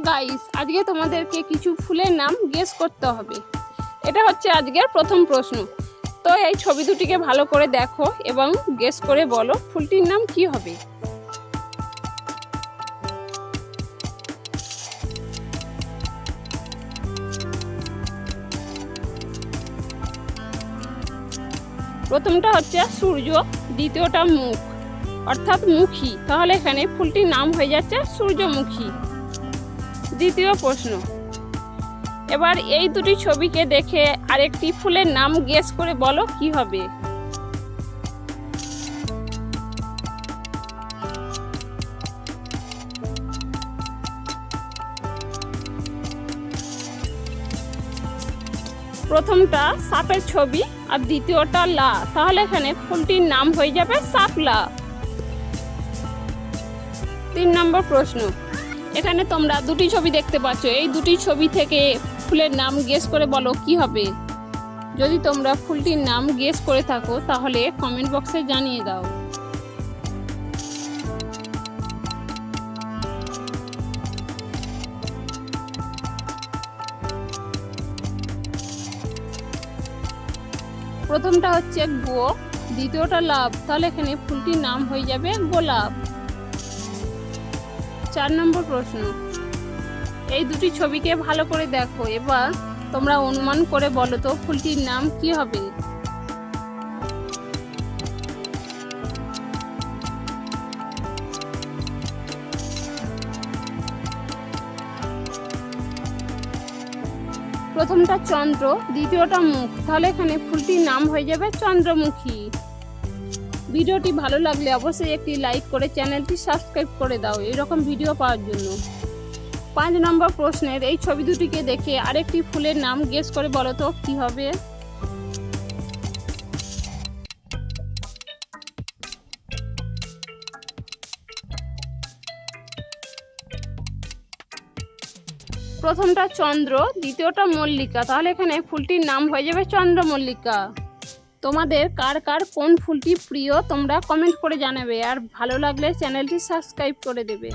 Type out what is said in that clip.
Guys, আজকে তোমাদেরকে কিছু ফুলের নাম গেস করতে হবে। এটা হচ্ছে আজকের প্রথম প্রশ্ন। তো এই ছবি দুটিকে ভালো করে দেখো এবং গেস করে বলো ফুলটির নাম কি হবে। প্রথমটা হচ্ছে সূর্য, দ্বিতীয়টা মুখ অর্থাৎ মুখী, তাহলে এখানে ফুলটির নাম হয়ে যাচ্ছে সূর্যমুখী। দ্বিতীয় প্রশ্ন, এবার এই দুটি ছবিকে দেখে আরেকটি ফুলের নাম গেস করে বলো কি হবে। প্রথমটা সাপের ছবি আর দ্বিতীয়টা লা, তাহলে এখানে ফুলটির নাম হয়ে যাবে শাপলা। 3 নম্বর প্রশ্ন, এখানে তোমরা দুটি ছবি দেখতে পাচ্ছ, এই দুটি ছবি থেকে ফুলের নাম গেস করে বলো কি হবে। যদি তোমরা ফুলটির নাম গেস করে থাকো তাহলে কমেন্ট বক্সে জানিয়ে দাও। প্রথমটা হচ্ছে গো, দ্বিতীয়টা লাভ, তাহলে এখানে ফুলটির নাম হয়ে যাবে গোলাপ। 4 নম্বর প্রশ্ন, এই দুটি ছবিকে ভালো করে দেখো, এবার তোমরা অনুমান করে বলো তো ফুলটির নাম কি হবে। প্রথমটা চন্দ্র, দ্বিতীয়টা মুখ, তাহলে এখানে ফুলটির নাম হয়ে যাবে চন্দ্রমুখী। ভিডিওটি ভালো লাগলে অবশ্যই একটি লাইক করে চ্যানেলটি সাবস্ক্রাইব করে দাও এরকম ভিডিও পাওয়ার জন্য। 5 নম্বর প্রশ্নের এই ছবি দুটিকে দেখে আরেকটি ফুলের নাম গেস করে বলো তো কি হবে। প্রথমটা চন্দ্র, দ্বিতীয়টা মল্লিকা, তাহলে এখানে ফুলটির নাম হয়ে যাবে চন্দ্রমল্লিকা। তোমাদের কার কার কোন ফুলটি প্রিয় তোমরা কমেন্ট করে জানাবে, আর ভালো লাগলে চ্যানেলটি সাবস্ক্রাইব করে দেবে।